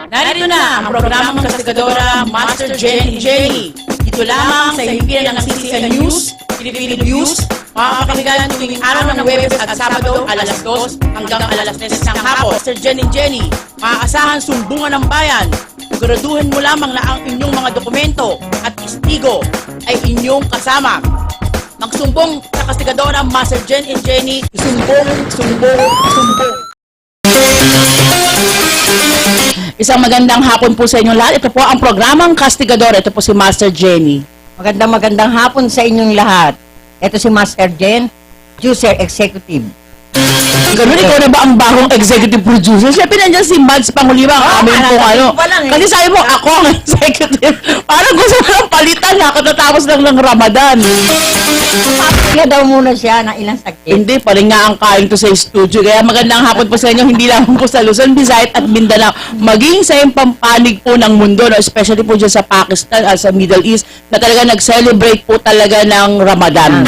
Narito na ang programang kastigadora Master Jenny. Dito lamang sa himpilan ng CCN News, Philippine News, makakapakinggan tuwing araw ng Huwebes at Sabado alas 2 hanggang alas 3 ng hapon. Master Jenny, maaasahan sumbungan ng bayan. Siguraduhin mo lamang na ang inyong mga dokumento at istigo ay inyong kasama. Magsumbong sa kastigadora Master Jenny, sumbong. Isang magandang hapon po sa inyong lahat. Ito po ang programang Kastigador. Ito po si Master Jenny. Magandang hapon sa inyong lahat. Ito si Master Jen, Producer Executive. Ganun, ikaw na ba ang bagong executive producer? Siyempre nandiyan si Mads Panguliwa, ang aming po ano. Kasi sabi mo, ako ang executive. Parang gusto mo lang palitan na katatapos lang ng Ramadan. Kaya daw muna siya ng ilang sakit. Hindi, paling nga ang kain to sa studio. Kaya magandang hapon po sa inyo, hindi lang po sa Luzon, Visayas at Mindanao. Maging sa yung pampanig po ng mundo, no? Especially po dyan sa Pakistan at sa Middle East, na talaga nag-celebrate po talaga ng Ramadan.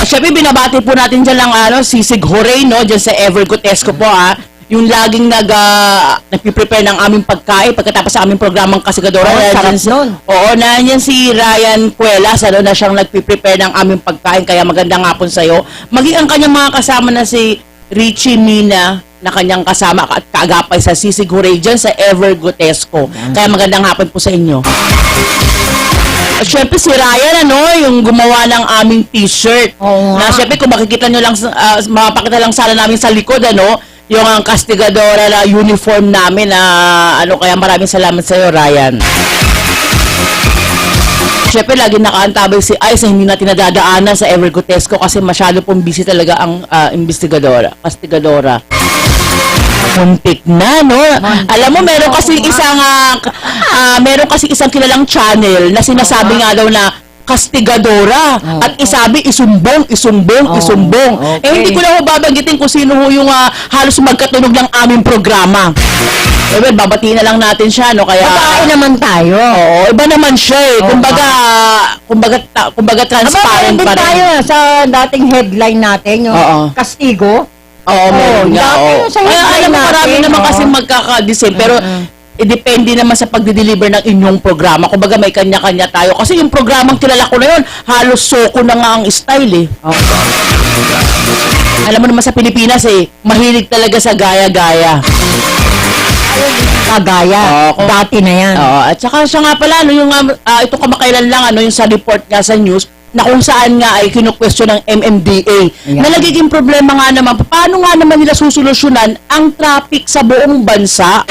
Siyempre, binabati po natin dyan lang si Sig Horay, no? Dyan sa Evergotesco po, yung laging nagpiprepare ng aming pagkain pagkatapos sa aming programang Kastigadora. Sarap nun. Oo, nandiyan si Ryan Puelas, na siyang nagpiprepare ng aming pagkain, kaya magandang hapon sa'yo. Maging ang kanyang mga kasama na si Richie Mina, na kanyang kasama at kaagapay sa Sisig Horay dyan sa Evergotesco. Kaya magandang hapon po sa inyo. At syempre si Ryan, yung gumawa ng aming t-shirt. Na syempre kung makikita nyo lang, mapakita lang sana namin sa likod, yung ang Kastigadora na uniform namin na kaya maraming salamat sa iyo, Ryan. Syempre lagi nakaantabay si Ice na hindi natin nadadaanan sa Evergotesco kasi masyado pong busy talaga ang Kastigadora. Muntik na, no? Alam mo, meron kasi isang kilalang channel na sinasabi nga daw na Kastigadora at isabi isumbong. Okay. Hindi ko na ho babanggitin kung sino ho yung halos magkatunog ng aming programa. Well, babatiin na lang natin siya, no? Kaya Babae naman tayo. Oo, iba naman siya eh. Kumbaga transparent pa rin. tayo sa dating headline natin, yung Kastigo. Oo, meron nga. Kaya alam mo, marami naman kasi magkakadisem. Pero, depende naman sa pagdi-deliver ng inyong programa. Kumbaga, may kanya-kanya tayo. Kasi yung programang kilala ko na yun, halos soko na nga ang style eh. Alam mo naman sa Pilipinas mahilig talaga sa gaya-gaya. Kagaya. Dati na yan. At saka siya nga pala, ito kamakailan lang, yung sa report nga sa news, na kung saan nga ay kinu-question ng MMDA. Na nagiging problema nga naman, paano nga naman nila susolusyonan ang traffic sa buong bansa?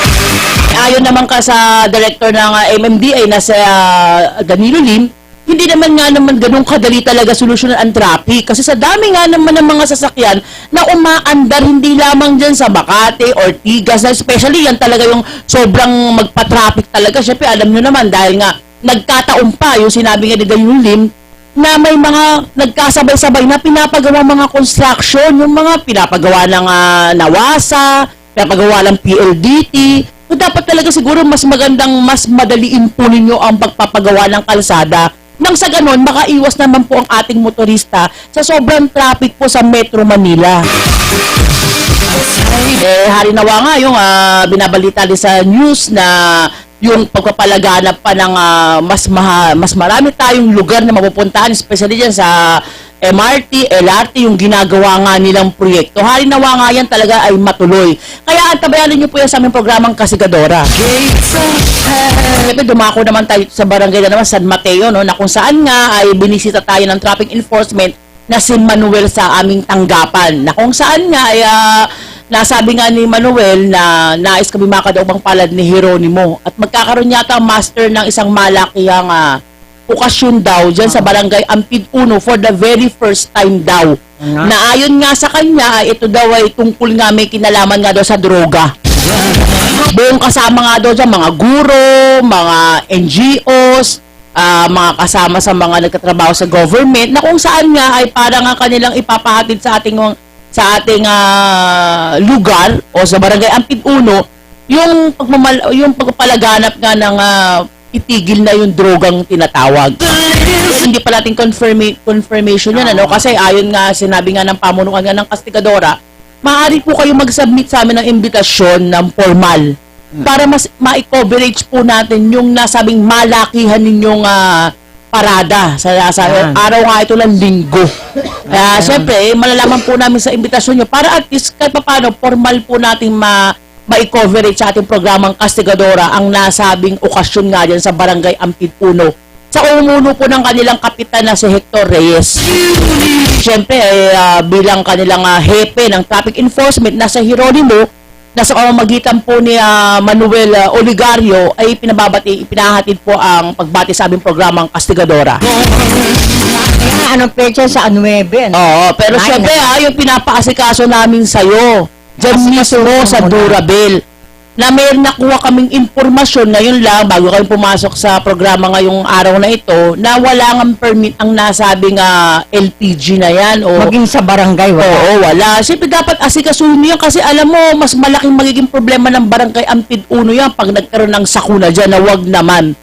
Ayon naman ka sa director ng MMDA na sa Danilo Lim, hindi naman ganun kadali talaga solusyonan ang traffic. Kasi sa dami nga naman ng mga sasakyan na umaandar hindi lamang dyan sa Makati, Ortigas, especially yan talaga yung sobrang magpa-traffic talaga. Siyempre, alam nyo naman, dahil nga nagkataon pa, yung sinabi nga ni Danilo Lim, na may mga nagkasabay-sabay na pinapagawa mga construction, yung mga pinapagawa ng NAWASA, pinapagawa ng PLDT. So, dapat talaga siguro mas madaliin po ninyo ang pagpapagawa ng kalsada. Nang sa ganon, makaiwas naman po ang ating motorista sa sobrang traffic po sa Metro Manila. Harinawa nga yung binabalita din sa news na yung pagpapalaganap pa ng mas marami tayong lugar na mapupuntahan, especially dyan sa MRT, LRT, yung ginagawa nga nilang proyekto. Harinawa nga yan talaga ay matuloy. Kaya antabayanan nyo po yan sa aming programang Kastigadora. Siyempre, dumako naman tayo sa barangay na naman, San Mateo, na kung saan nga ay binisita tayo ng traffic enforcement na si Manuel sa aming tanggapan. Na kung saan nga ay nasabi nga ni Manuel na nais kami makadaupang palad ni Jeronimo at magkakaroon yata master ng isang malakihang okasyon daw dyan sa barangay Ampid 1 for the very first time daw. Na ayon nga sa kanya, ito daw ay tungkol nga may kinalaman nga daw sa droga. Buong kasama nga daw dyan, mga guro, mga NGOs, mga kasama sa mga nagtatrabaho sa government, na kung saan nga ay parang nga kanilang ipapahatid sa ating lugar o sa barangay Ampid 1 yung pagpapalaganap nga ng itigil na yung drogang tinatawag. Hindi pa natin confirmation yan, kasi ayon nga, sinabi nga ng pamunuan nga ng Kastigadora, maaari po kayo mag-submit sa amin ng imbitasyon ng formal para mas ma-coverage po natin yung nasabing malakihan ninyong parada sa Yan. araw nga ito ng linggo. Kaya syempre, malalaman po namin sa imbitasyon nyo para at least kahit paano formal po natin ma-coverage sa ating programang Castigadora ang nasabing okasyon nga dyan sa Barangay Ampid 1 sa umuno po ng kanilang kapitan na si Hector Reyes. Siyempre, bilang kanilang hepe ng traffic enforcement na sa Jeronimo, na sa pamamagitan po ni Manuel Oligario ay pinahatid po ang pagbati sa aming programang Castigadora. Anong pecha sa 9? Oo, pero Ay, siyempre yung pinapaasikaso namin sa'yo, dyan mismo sa Durabel, na may nakuha kaming impormasyon ngayon lang bago kami pumasok sa programa ngayong araw na ito na wala ng permit ang nasabing LPG na yan o Maging sa barangay, wala. oo, wala. Siyempre dapat asikasuhin mo yan kasi alam mo mas malaking magiging problema ng Barangay Ampid 1 yan pag nagkaroon ng sakuna dyan na wag naman.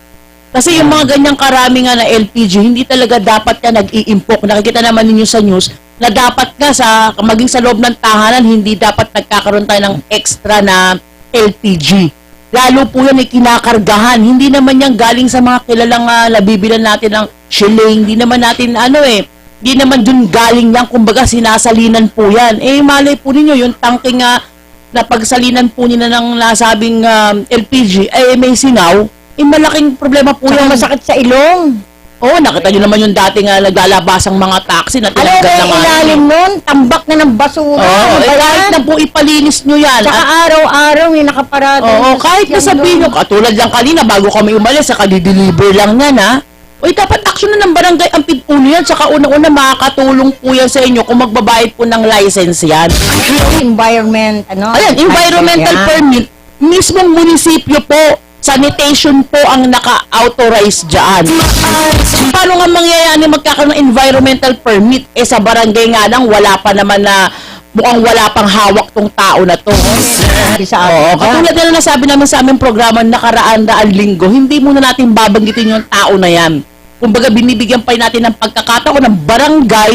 Kasi yung mga ganyang karami nga na LPG, hindi talaga dapat ka nag-iimpok. Nakikita naman ninyo sa news na dapat nga maging sa loob ng tahanan, hindi dapat nagkakaroon tayo ng extra na LPG. Lalo po yan ay kinakargahan. Hindi naman yan galing sa mga kilalang nabibilan natin ng shilling. Hindi naman natin hindi naman dun galing yan. Kumbaga sinasalinan po yan. Malay po ninyo yung tangking na pagsalinan po nila ng nasabing LPG may singaw. Malaking problema po Saka yan. masakit sa ilong. Oo, nakita nyo naman yung dating naglalabasang mga taxi na Alam tinanggal mo, ng ilalim nun, tambak na ng basura. Oo, Ano ba kahit yan? na po ipalinis nyo yan. Saka araw-araw may nakaparada. Oo, kahit na sabihin nyo, nyo. katulad lang kanina, bago kami umalis, saka di-deliver lang yan, ha? Uy, dapat action na ng Barangay Ampid 1 yan, saka unang-una makakatulong po yan sa inyo kung magbabayad po ng license yan. Environment, ano? Ayan, environmental Yan. permit, mismong munisipyo po, sanitation po ang naka-authorize dyan. Paano nga mangyayari magkakaroon ng environmental permit? Sa barangay nga lang, wala pa naman mukhang wala pang hawak tong tao na to. Sa Oo, atin. katulad na nasabi namin sa aming programa nakaraan-daan linggo, hindi muna natin babanggitin yung tao na yan. Kumbaga binibigyan pa natin ng pagkakataon ng barangay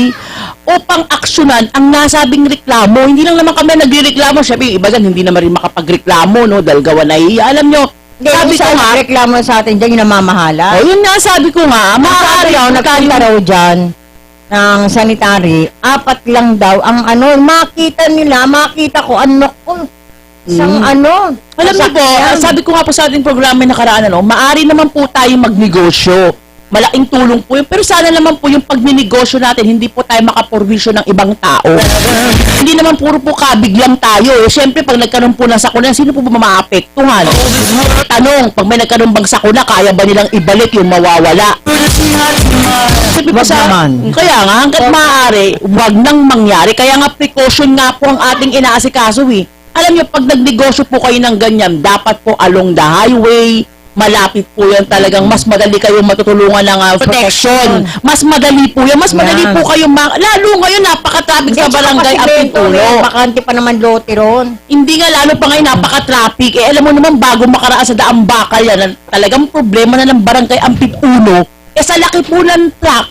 upang aksyonan ang nasabing reklamo. Hindi lang naman kami nagrereklamo. Siyempre, yung iba dyan, hindi naman rin makapagreklamo, no? Dahil gawa na Alam nyo, sabi ko nga, reklamo sa atin dyan yung namamahala. yun nga sabi ko nga, maaari Maaari nagpunta raw dyan ng sanitary, 4 lang daw ang makita ko, isang Alam niyo po, sabi ko nga po sa ating programa na nakaraan, maaari naman po tayo magnegosyo. Malaking tulong po yun. Pero sana naman po yung pagninegosyo natin, hindi po tayo makaporvisyo ng ibang tao. Hindi naman puro po kabig lang tayo. Siyempre, pag nagkaroon po ng sakuna, sino po ba maapektuhan? Tanong, pag may nagkaroon bang sakuna, kaya ba nilang ibalik yung mawawala? Siyempre po Wag naman. Kaya nga, hanggat maaari, wag nang mangyari. Kaya nga, precaution nga po ang ating inaasikaso Alam niyo, pag nagnegosyo po kayo ng ganyan, dapat po along the highway, malapit po yan talagang mas madali kayong matutulungan ng protection. Mas madali po yan. Mas madali Yan. po kayong lalo ngayon napaka-traffic sa barangay Ampid 1. Bakante pa naman lote ron. Hindi nga lalo pa ngayon napaka-traffic. Alam mo naman bago makaraan sa daang bakal yan, talagang problema na ng barangay Ampid 1. Sa laki po ng truck,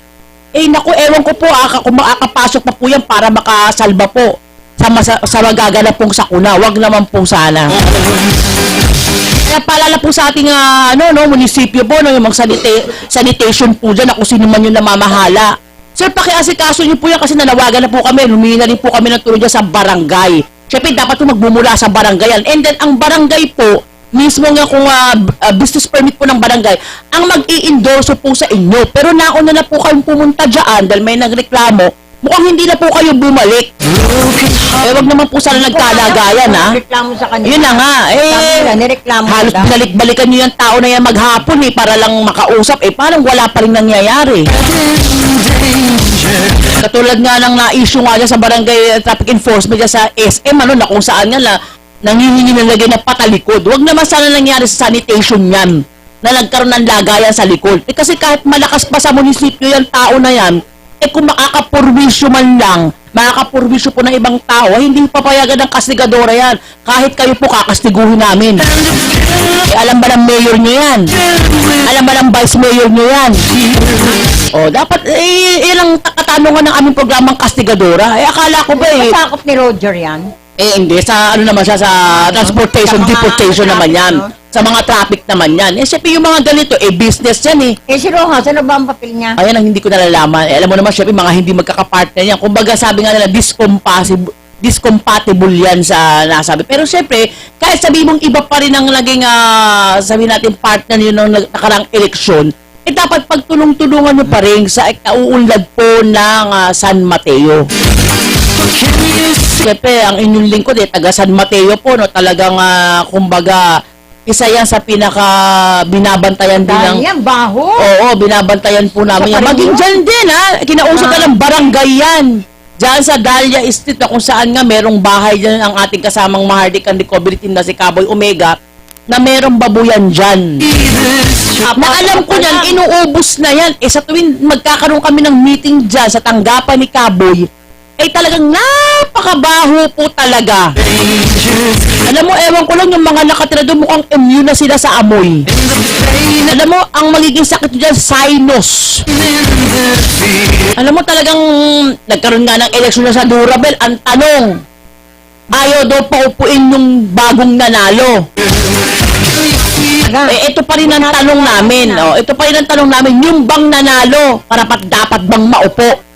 naku, ewan ko po kung makakapasok pa po yan para makasalba po sa magaganap pong sakuna. Wag naman po sana. Kaya paalala po sa ating munisipyo po, yung mga sanitation po dyan, kung sino man yung namamahala. Sir, pakiasikaso niyo po yan kasi nanawagan na po kami, humingi na rin po kami ng tulong dyan sa barangay. Siyempre, dapat po magmumula sa barangay yan. And then, ang barangay po, mismo nga kung business permit po ng barangay, ang mag-i-endorso po sa inyo. Pero nauna na po kayong pumunta dyan dahil may nagreklamo, mukhang hindi na po kayo bumalik. Wag naman po sana nagkalagayan, ha? Reklamo sa kanila. Yun na nga, nireklamo halos nila. binalik-balikan nyo yung tao na yan maghapon para lang makausap. Parang wala pa rin nangyayari. Katulad nga ng na-issue nga dyan sa barangay traffic enforcement dyan sa SM, na kung saan nga nangihingi na lagay na patalikod. Huwag naman sana nangyari sa sanitation yan na nagkaroon ng lagayan sa likod. Kasi kahit malakas pa sa munisipyo yung tao na yan, kung makakapurwisyo man lang, makakapurwisyo po ng ibang tao, hindi papayagan ng kastigadora yan. Kahit kayo po kakastiguhin namin. Alam ba ng mayor nyo yan? Alam ba ng vice mayor nyo yan? Dapat, ilang katanungan ng aming programang Kastigadora. Akala ko ba Masakop ni Roger yan. hindi. Sa ano naman siya, sa transportation, Sa mga deportation naman traffic, yan. no? Sa mga traffic naman yan. Siyempre yung mga ganito, business yan Si Rojas, ano ba ang papel niya? Ayan ang hindi ko nalalaman. Alam mo naman, syempre, mga hindi magkakapartner yan. Kumbaga, sabi nga nila, discompatible yan sa nasabi. Pero syempre, kahit sabi mong iba pa rin ang naging, sabi natin, partner yun ng nakarang eleksyon, dapat pagtulong-tulungan nyo pa rin sa kauunlad po ng San Mateo. Siyempre, ang inyong lingkod taga San Mateo po, no, talagang, kumbaga, isa yan sa pinaka binabantayan din ng... Dahil yan, baho. Oo, binabantayan po namin yan. Sa Maging Parillo? dyan din, kinausap ka ng barangay yan. Dyan sa Dahlia Street, na kung saan nga merong bahay dyan ang ating kasamang Mahardikan recovery team na si Cowboy Omega, na merong babuyan dyan. Na alam ko yan, inuubos na yan. Sa tuwing magkakaroon kami ng meeting dyan sa tanggapan ni Cowboy, talagang napakabaho po talaga. Alam mo, ewan ko lang yung mga nakatira doon mukhang immune na sila sa amoy. Alam mo, ang magiging sakit dyan, sinus. Alam mo talagang nagkaroon nga ng eleksyon na sa Durabel, ang tanong, ayaw daw paupuin yung bagong nanalo. Ito pa rin ang tanong namin. Ito pa rin ang tanong namin, yung bang nanalo, dapat bang maupo?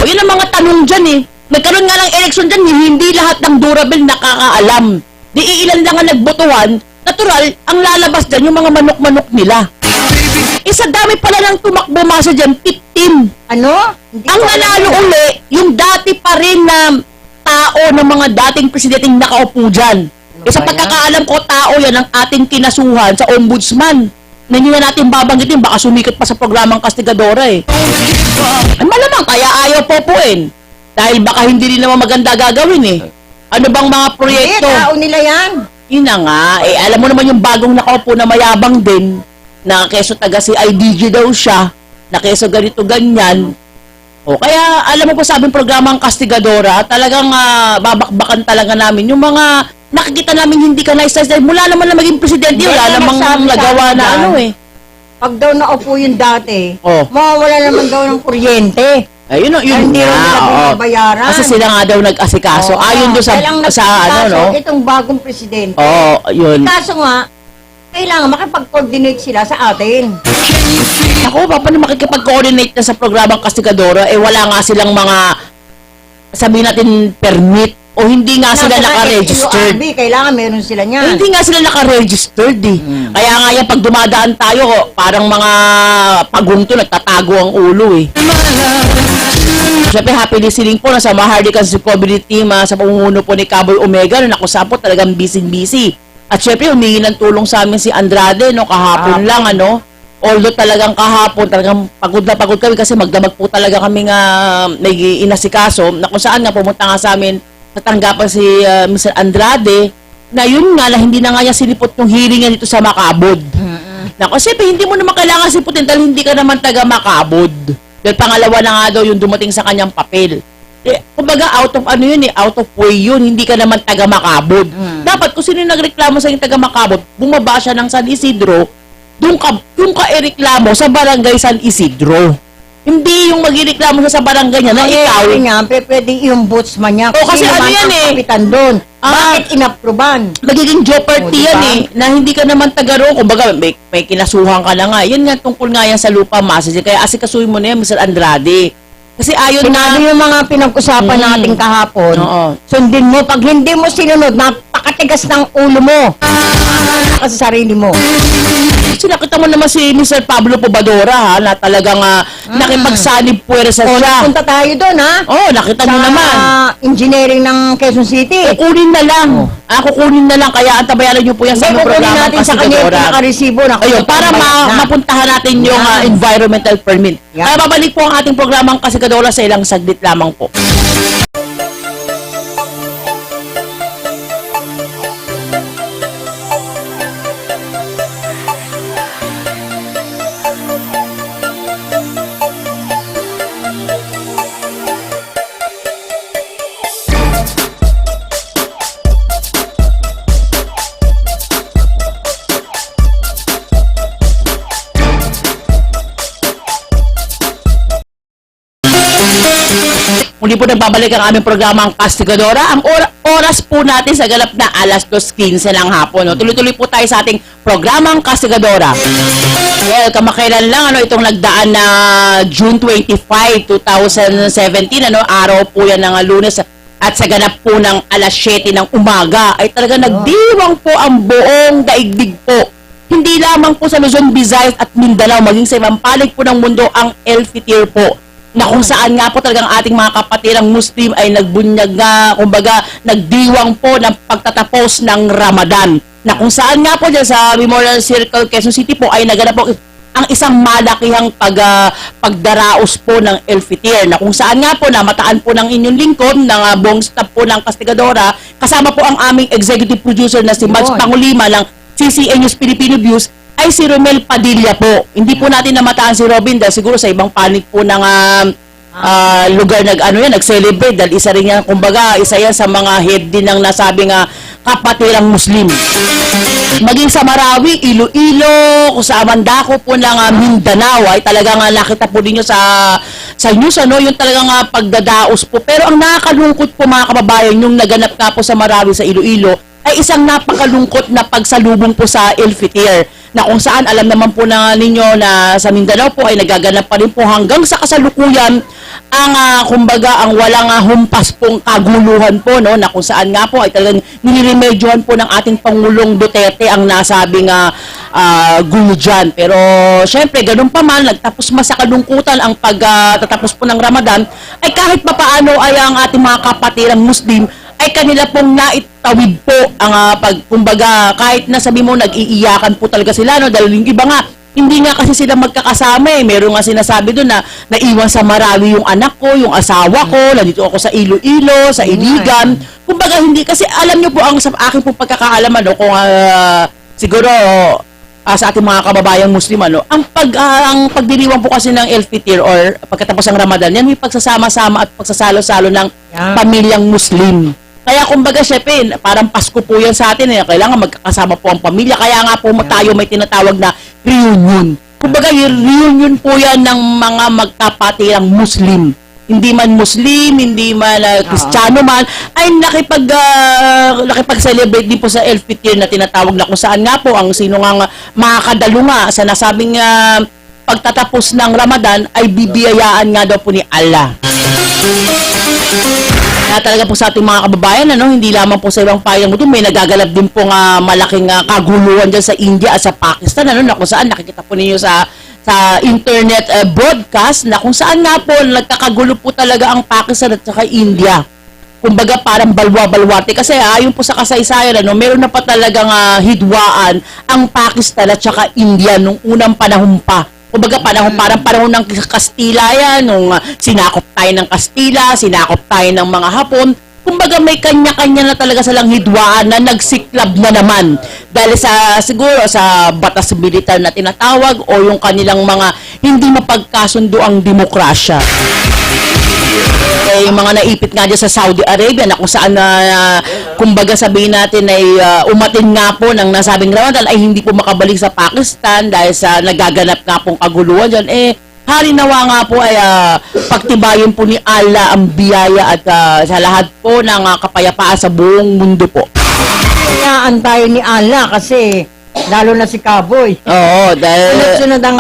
Yun ang mga tanong dyan Nagkaroon nga ng eleksyon dyan, hindi lahat ng Durabel nakakaalam. Di ilan lang ang nagbotohan, natural, ang lalabas dyan yung mga manok-manok nila. Sa dami pala ng tumakbo masa dyan, 15. Ano? Ang nanalo uli, yung dati pa rin na tao ng mga dating presidenteng nakaupo dyan. Sa ba yan? pagkakaalam ko, tao yan ang ating kinasuhan sa ombudsman. Na hindi na natin babanggitin, baka sumikat pa sa programang Kastigadora malamang, kaya ayaw popuin. Dahil baka hindi rin naman maganda gagawin Ano bang mga proyekto? Hindi, tao nila yan. Yun na nga, alam mo naman yung bagong nakaupo na mayabang din, na keso taga si IDG daw siya, na keso ganito ganyan. Kaya alam mo po sabing programang Kastigadora, talagang babakbakan talaga namin yung mga nakikita namin hindi ka nice dahil mula naman na maging presidente, Hindi, wala namang nagsabi sa nagawa akin na yan. Pag daw naupo yung dati, Oh. mawawala naman daw ng kuryente. Ayun, yun Hindi nga, rin nila oo. binabayaran. Kasi sila nga daw nag-asikaso. Ayon doon sa ano, no? Itong bagong presidente. Oo, yun. Kaso nga, kailangan makipag-coordinate sila sa atin. Ako, paano makikipag-coordinate na sa programang Kastigadora? Wala nga silang mga, sabihin natin, permit. O hindi nga sila naka-registered. Kailangan meron sila niyan. Hindi nga sila naka-registered Kaya nga yan, pag dumadaan tayo, parang mga pagunto, nagtatago ang ulo Siyempre, happy listening po na sa Mahardikan recovery team sa pamumuno po ni Cowboy Omega na nakusap po talagang busy-busy. At siyempre, humingi ng tulong sa amin si Andrade, kahapon lang, Although talagang kahapon, talagang pagod na pagod kami kasi magdamag po talaga kami nga may inasikaso na kung saan nga pumunta nga sa amin sa tanggapan si Mr. Andrade na yun nga na hindi na nga niya sinipot yung hearing niya dito sa Macabod. Kasi hindi mo naman kailangan siputin dahil hindi ka naman taga Macabod. Dahil pangalawa na nga daw yung dumating sa kanyang papel. Kumbaga out of out of way yun, hindi ka naman taga Macabod. Dapat kung sino yung nagreklamo sa yung taga Macabod, bumaba siya ng San Isidro, doon ka ireklamo sa barangay San Isidro. Hindi yung magireklamo sa barangay niya na ikaw. nga, pwede yung ombudsman niya. Kasi ano yan kapitan doon. Bakit inapruban? Magiging jeopardy diba? yan na hindi ka naman taga roon. Kumbaga, may kinasuhan ka na nga. Yan nga, tungkol nga yan sa lupa message. Kaya asikasuhin mo na yan, Mr. Andrade. Kasi ayon Sinabi na... yung mga pinag-usapan natin kahapon. Oo. Sundin mo. Pag hindi mo sinunod, napakatigas ng ulo mo. Kasi sarili mo. Kasi nakita mo naman si Mr. Pablo Pobadora na talagang nakipagsanib puwersa siya. Punta tayo doon, Nakita mo naman. Engineering ng Quezon City. Kukunin na lang. Kukunin na lang. Kaya antabayaran niyo po yan sa Hindi, aming kukunin programa natin sa kanya yung pinaka-resibo na Ayun, para mapuntahan natin yung environmental permit. Yan. Kaya babalik po ang ating programang Kastigadora sa ilang saglit lamang po. Muli po nagbabalik ang aming programa ang Kastigadora. Ang oras po natin sa ganap na alas 2:15 ng hapon. No? Tuloy-tuloy po tayo sa ating programa ang Kastigadora. Well, kamakailan lang itong nagdaan na June 25, 2017, araw po yan ng Lunes, at sa ganap po ng alas 7 ng umaga ay talaga nagdiwang po ang buong daigdig po. Hindi lamang po sa Luzon, Visayas at Mindanao, maging sa ibang panig po ng mundo ang El-Fitir po, na kung saan nga po talagang ating mga kapatirang Muslim ay nagbunyag nga, kumbaga nagdiwang po ng pagtatapos ng Ramadan, na kung saan nga po dyan sa Memorial Circle, Quezon City po ay naganap po ang isang malakihang pagdaraos po ng El-Fitir, na kung saan nga po namataan po ng inyong lingkod ng buong staff po ng Kastigadora, kasama po ang aming executive producer na si Mads Pangulima ng CCN News Filipino Views, ay si Romel Padilla po. Hindi po natin namataan si Robin dahil siguro sa ibang panig po ng lugar nag-celebrate dahil isa rin yan, kumbaga, isa yan sa mga head din ng nasabing kapatirang Muslim. Maging sa Marawi, Iloilo, kung sa Amandako po ng Mindanao ay talagang nakita po ninyo sa news, yung talagang pagdadaos po. Pero ang nakakalungkot po mga kababayan, yung naganap nga po sa Marawi sa Iloilo, ay isang napakalungkot na pagsalubong po sa El-Fitir, na kung saan alam naman po na ninyo na sa Mindanao po ay nagaganap pa rin po hanggang sa kasalukuyan ang kumbaga ang walang humpas pong kaguluhan po, no, na kung saan nga po ay talagang niliremedyohan po ng ating Pangulong Duterte ang nasabing gulo dyan. Pero syempre ganun pa man, nagtapos sa kalungkutan ang pagtatapos po ng Ramadan, ay kahit papaano ay ang ating mga kapatirang Muslim ay kanila pong naitawid po ang kumbaga, kahit na sabi mo nag-iiyakan po talaga sila, no, dahil yung iba nga hindi nga kasi sila magkakasama meron nga sinasabi doon na naiwan sa Marawi yung anak ko, yung asawa ko, nandito ako sa Iloilo, sa Iligan. Kumbaga hindi, kasi alam nyo po ang sa akin po pagkakaalaman, no, kung siguro sa ating mga kababayang Muslim, ang pagdiriwang po kasi ng El-Fitir or pagkatapos ng Ramadan, yan may pagsasama-sama at pagsasalo-salo ng pamilyang Muslim. Kaya kumbaga, syempre, parang Pasko po yan sa atin. Kailangan magkakasama po ang pamilya. Kaya nga po tayo may tinatawag na reunion. Kumbaga, reunion po yan ng mga magkapatirang Muslim. Hindi man Muslim, hindi man Kristiyano man, ay nakipag-celebrate din po sa El-Fitir na tinatawag, na kung saan nga po ang sino nga makakadalunga sa nasabing pagtatapos ng Ramadan ay bibiyayaan nga daw po ni Allah. Kaya talaga po sa ating mga kababayan, hindi lamang po sa ibang payo ng mundo, may nagagalap din po malaking kaguluhan dyan sa India at sa Pakistan, na kung saan nakikita po ninyo sa internet broadcast, na kung saan nga po nagkakagulo po talaga ang Pakistan at saka India. Kumbaga parang balwa-balwarte, kasi ayon po sa kasaysayan, meron na pa talagang hidwaan ang Pakistan at saka India nung unang panahon pa. Kumbaga parang panahon ng Kastila yan, nung sinakop tayo ng Kastila, sinakop tayo ng mga Hapon. Kumbaga may kanya-kanya na talaga silang hidwaan na nagsiklab na naman. Dahil siguro sa batas militar na tinatawag o yung kanilang mga hindi mapagkasundo ang demokrasya. Yung mga naipit nga dyan sa Saudi Arabia, na kung saan kumbaga sabihin natin ay umatin nga po ng nasabing Ramadan ay hindi po makabalik sa Pakistan dahil sa nagaganap nga pong kaguluhan dyan. Harinawa nga po ay pagtibayin po ni Allah ang biyaya at sa lahat po ng kapayapaan sa buong mundo po. Kayaan tayo ni Allah kasi lalo na si Kaboy. Oo, dahil sunod-sunod ang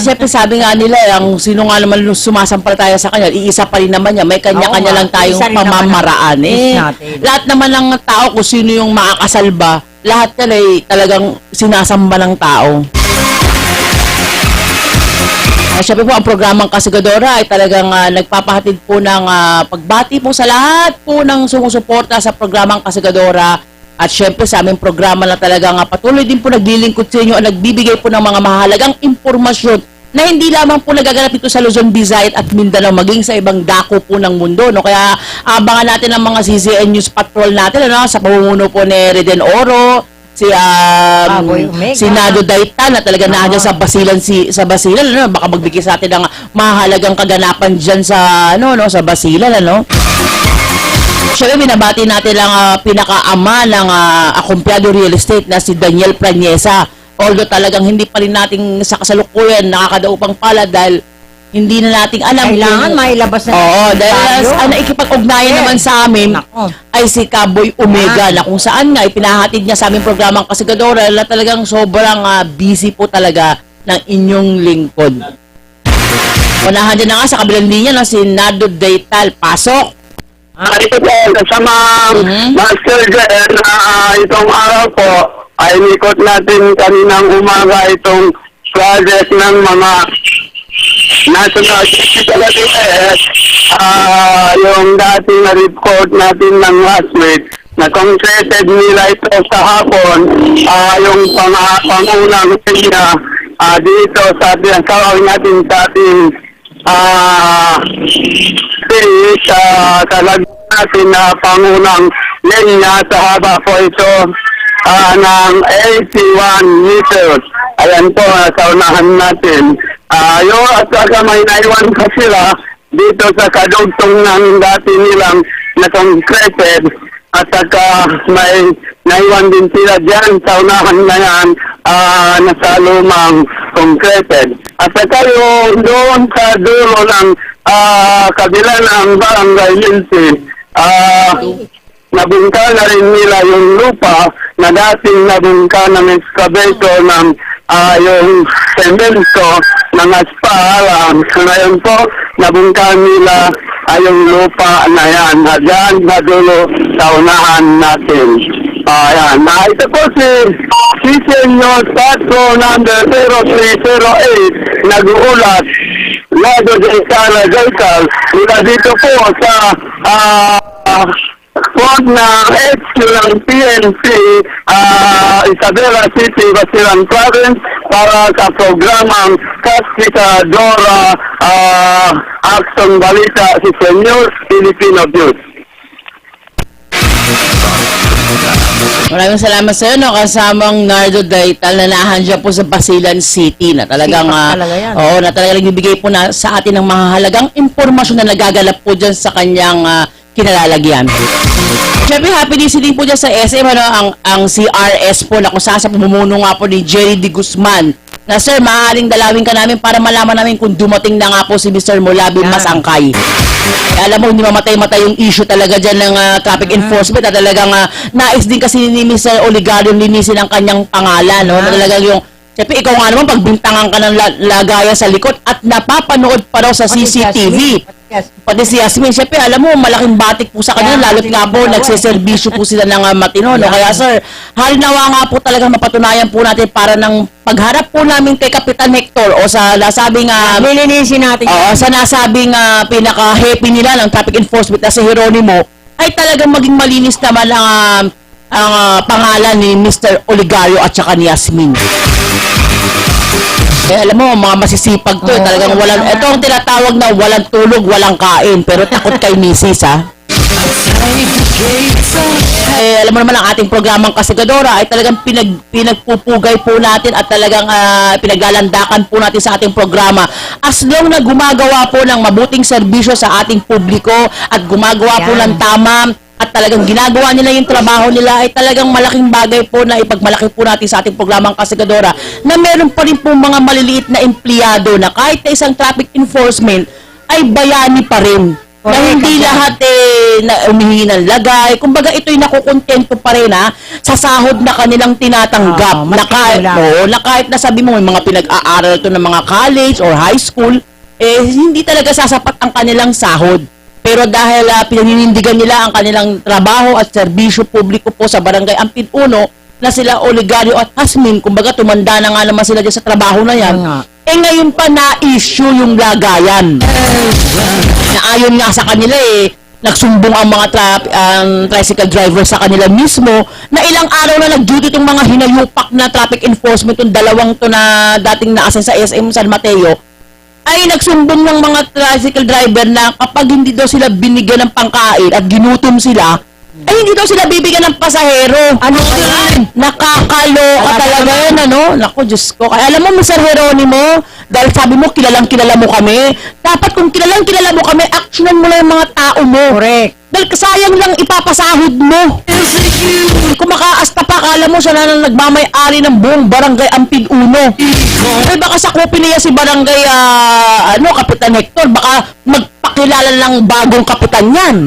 siyempre sabi nga nila, ang sino nga naman sumasampalataya sa kanya, iisa pa rin naman niya, may kanya-kanya lang tayong pamamaraan. Lahat naman ng tao, kung sino yung makakasalba, lahat yan ay talagang sinasamba ng tao. Siyempre po, ang programang Kastigadora ay talagang nagpapahatid po ng pagbati po sa lahat po ng sumusuporta sa programang Kastigadora. At syempre sa aming programa na talagang patuloy din po naglilingkod sa inyo at nagbibigay po ng mga mahalagang impormasyon na hindi lamang po nagaganap dito sa Luzon, Visayas at Mindanao, maging sa ibang dako po ng mundo. Kaya abangan natin ang mga CCN News Patrol natin sa pamumuno po ni Reden Oro, si Nado Daita na talaga nandiyan sa Basilan, baka magbigay sa atin ng mahalagang kaganapan diyan sa sa Basilan, Siyempre, binabati natin ang pinakaama ng Akomplado Real Estate na si Daniel Pranyesa. Although talagang hindi pa rin natin sa kasalukuyan nakakadaupang pala dahil hindi na natin alam Kailangan kung- mailabas na. Oo, dahil tayo. ang nakikipag-ugnayan Yes. naman sa amin Nako. ay si Cowboy Omega na kung saan nga ipinahatid niya sa aming programang Kasigadora na talagang sobrang busy po talaga ng inyong lingkod. Unahan din na nga sa kabilang linya na si Nardo Daytal. Pasok! Ito po, kasama Master Jen, itong araw po ay nikot natin kaninang umaga itong project ng mga national security yung dating na-report natin ng classmate na concreted nila ito sa hapon, yung pangunang linya dito sa tinatawag natin sa ating talagyan natin na pangunang linya sa haba po ito ng 81 meters. Ayan po, sa unahan natin. Yung at saka may naiwan pa sila dito sa kadugtong ng dati nilang na concreted at saka may naiwan din sila dyan sa unahan na yan na sa lumang concreted. At saka yung doon sa dulo ng kabila ng barangay Lindsay, nabungka na rin nila yung lupa na dating nabungka ng excavator ng yung semento ng aspalan. Ngayon po, nabungka nila yung lupa na yan. Diyan sa dulo sa unahan natin. Ayan. Ito po si Senyor Tato number 0308 nag-uulat Lado de Sara Gaykal mula dito po sa Fort ng HQ ng PNP Isabela City, Basilan Province para sa programang Kasigadora Action Balita si Senyor Filipino Youth. Maraming salamat sa iyo, no? Kasamang Nardo Daytal na nahandya po sa Basilan City na talagang Sikat talaga yan. na talagang nagbibigay po na sa atin ng mahalagang impormasyon na nagagalap po dyan sa kanyang kinalalagyan. Siyempre, happy listening po dyan sa SM, ang CRS po na kung saan sa pamumuno nga po ni Jerry D. Guzman na sir, maaaring dalawin ka namin para malaman namin kung dumating na nga po si Mr. Mulabi Yan. Masangkay. Alam mo, hindi mamatay-matay yung issue talaga dyan ng traffic enforcement at talagang nais din kasi ni Mr. Oligario linisin ang kanyang pangalan. No? Na talagang yung, siyempre, ikaw nga naman, pagbintangan ka ng lagayan sa likod at napapanood pa raw sa CCTV. Yes. Pati si Yasmin, siyempre, alam mo, malaking batik po sa kanila, Kaya lalo't nga po, dalawa, nagsiservisyo po sila ng matino. No? Kaya sir, halinawa nga po talagang mapatunayan po natin para ng pagharap po namin kay Kapitan Hector o sa nasabing Lilinisin natin. sa nasabing pinaka-happy nila ng traffic enforcement na si Jeronimo, ay talagang maging malinis naman ang pangalan ni Mr. Oligario at saka ni Yasmin. Alam mo, mga masisipag to. Talagang walang, ito ang tinatawag na walang tulog, walang kain. Pero takot kay misis, ha? Alam mo naman ang ating programang Kasigadora ay talagang pinagpupugay po natin at talagang pinaglalandakan po natin sa ating programa. As long na gumagawa po ng mabuting serbisyo sa ating publiko at gumagawa po Yan. ng tama at talagang ginagawa nila yung trabaho nila ay talagang malaking bagay po na ipagmalaki po natin sa ating programang Kasigadora na meron pa rin po mga maliliit na empleyado na kahit na isang traffic enforcement ay bayani pa rin. Na Correct, hindi Kajan. lahat na umihingi ng lagay. Kumbaga ito'y nakukontento pa rin sa sahod na kanilang tinatanggap. Mas Na kahit na sabi mo may mga pinag-aaral to ng mga college or high school, hindi talaga sasapat ang kanilang sahod. Pero dahil pinaninindigan nila ang kanilang trabaho at serbisyo publiko po sa barangay Ampid 1 na sila Oligario at Hasmin, kumbaga tumanda na nga naman sila dyan sa trabaho na yan, Nga. ngayon pa na-issue yung lagayan. Na ayon nga sa kanila nagsumbong ang mga tricycle driver sa kanila mismo na ilang araw na nag-duty itong mga hinayupak na traffic enforcement, yung dalawang to na dating naasen sa SM San Mateo, ay nagsumbong ng mga tricycle driver na kapag hindi daw sila binigyan ng pangkain at ginutom sila, ay hindi daw sila bibigyan ng pasahero. Ano yan? Nakakaloka talaga yan, ano? Naku, Diyos ko. Kaya alam mo, Mr. Jeronimo, Dahil sabi mo, kilalang kilala mo kami. Dapat kung kilalang kilala mo kami, actionan mo lang yung mga tao mo. Correct. Dahil kasayang lang ipapasahod mo. Kung makaasta pa, akala mo siya na nagmamay-ari ng buong barangay Ampid Uno. Eh baka sakupin niya si barangay, Kapitan Hector. Baka magpakilala ng bagong kapitan yan.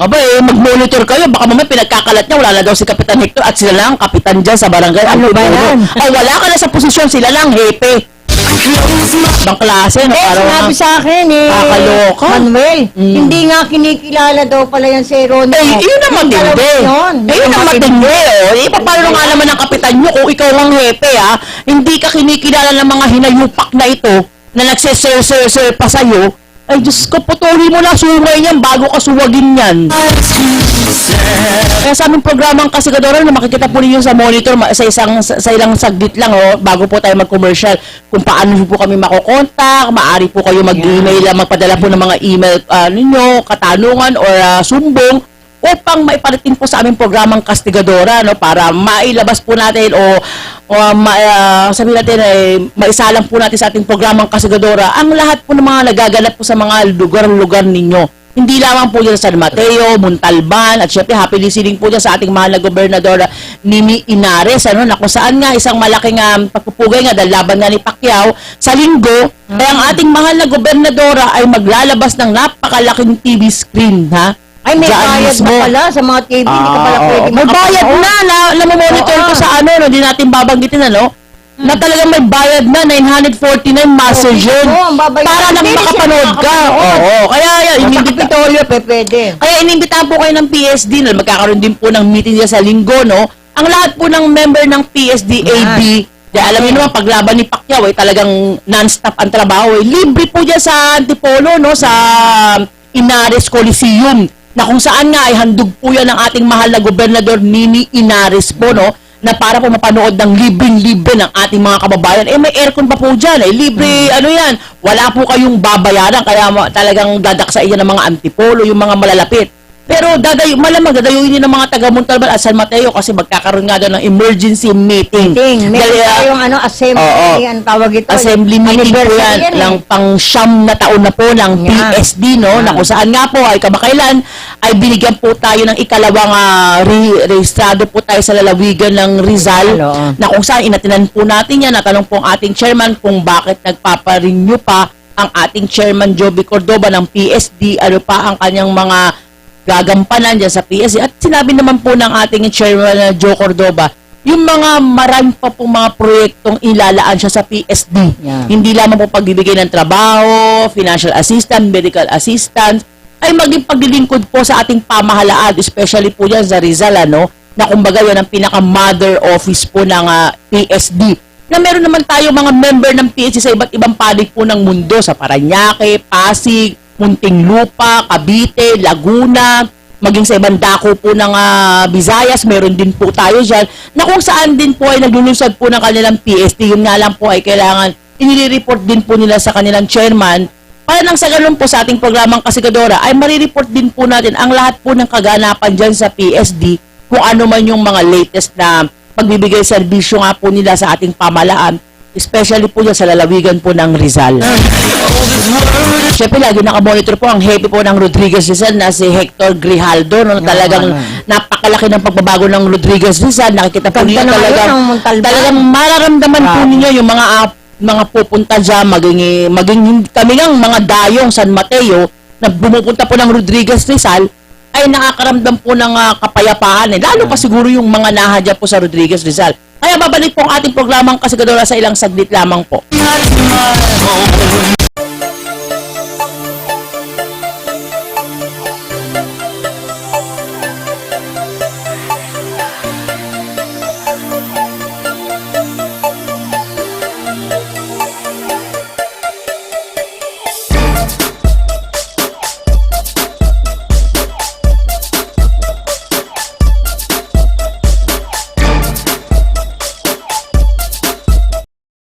Aba mag-monitor kayo. Baka mamaya pinagkakalat niya, wala na daw si Kapitan Hector at sila lang ang kapitan dyan sa barangay Ano Ampid ba Uno. yan? Ay wala ka na sa posisyon, sila lang hepe. Ibang klase, no? Parang Sinabi sa akin Kakaloka. Manuel, hindi nga kinikilala daw pala yan si Ronnie. Yun ang matindi. Yun ang matindi, oh. Paano nga naman ang kapitan nyo kung ikaw ang hepe, ha? Hindi ka kinikilala ng mga hinayupak na ito na nagse-sir pa sa'yo. Ay, Diyos ko, putuli mo na sungay niyan bago ka suwagin yan. Kaya sa aming programang Kasigadora na makikita po ninyo sa monitor sa ilang saglit lang bago po tayo mag-commercial kung paano po kami makokontak, maaari po kayo mag-email, magpadala po ng mga email ninyo, katanungan or sumbong upang maiparating po sa aming programang Kastigadora para mailabas po natin o sabihin natin maisalang po natin sa ating programang Kastigadora ang lahat po ng mga nagaganap po sa mga lugar-lugar ninyo. Hindi lamang po dyan sa San Mateo, Montalban, at syempre happy listening po dyan sa ating mahal na Gobernadora Mimi Inares, na kung saan nga isang malaking pagpupugay nga dahil laban nga ni Pacquiao sa linggo, kaya ang ating mahal na Gobernadora ay maglalabas ng napakalaking TV screen, ha? Ay, may Diyan bayad mismo. na pala sa mga TV. Hindi ka pala pwede May bayad makapanood. na namomonitor ko sa hindi natin babanggitin, na talagang may bayad na 949 messages Oo, ang babayad. para lang Hindi makapanood siya ka. makakapanood. Oo, kaya yan, Sa inimbita, Kapitolyo, pwede. kaya inimbitahan po kayo ng PSD na magkakaroon din po ng meeting niya sa linggo, no? Ang lahat po ng member ng PSD-AB, dahil alam niyo naman, paglaban ni Pacquiao ay talagang non-stop ang trabaho. Libre po dyan sa Antipolo, no? Sa Inares Coliseum, na kung saan nga ay handog po yan ng ating mahal na Gobernador Nini Inares po, no? Na para po mapanood ng libreng-libre ng ating mga kababayan. May aircon pa po dyan. Libre, yan. Wala po kayong babayaran. Kaya talagang dadaksa iyan ng mga Antipolo, yung mga malalapit. Pero malamang dadayuin niyo ng mga taga Montalban at San Mateo kasi magkakaroon nga daw ng emergency meeting. Meron tayong assembly, ang tawag ito. Assembly meeting po yan, lang pang siyam na taon na po ng PSD, no? Na kung saan nga po ay kamakailan ay binigyan po tayo ng ikalawang rehistrado po tayo sa lalawigan ng Rizal, na kung saan inatinan po natin yan. Natanong po ang ating chairman kung bakit nagpaparenew pa ang ating chairman Joby Cordoba ng PSD, ano pa ang kanyang mga gagampanan dyan sa PSD. At sinabi naman po ng ating chairman Joe Cordoba, yung mga marami pa pong mga proyektong ilalaan siya sa PSD. Hindi lamang po pagbibigay ng trabaho, financial assistance, medical assistance, ay maging paglilingkod po sa ating pamahalaan, especially po yan sa Rizal, na kumbaga yan ang pinaka-mother office po ng PSD. Na meron naman tayo mga member ng PSD sa iba't ibang panig po ng mundo, sa Parañaque, Pasig, Muntinlupa, Cavite, Laguna, maging sa ibang dako po ng Visayas, meron din po tayo dyan, na kung saan din po ay naglulunsad po ng kanilang PSD. Yun nga lang po ay kailangan inili-report din po nila sa kanilang chairman, para nang sa ganun po sa ating programang Kasigadora ay marireport din po natin ang lahat po ng kaganapan dyan sa PSD, kung ano man yung mga latest na pagbibigay serbisyo nga po nila sa ating pamalaan, especially po dyan sa lalawigan po ng Rizal. Siyempre, lagi nakamonitor po ang hepe po ng Rodriguez Rizal na si Hector Grijaldo, no? Talagang napakalaki ng pagbabago ng Rodriguez Rizal. Nakikita po ninyo talagang mararamdaman po ninyo yung mga pupunta dyan, maging kami ng mga dayong San Mateo na bumupunta po ng Rodriguez Rizal ay nakakaramdam po ng kapayapaan. Lalo pa siguro yung mga nahadya po sa Rodriguez Rizal. Kaya babalik po ang ating programang Kasigadora sa ilang saglit lamang po.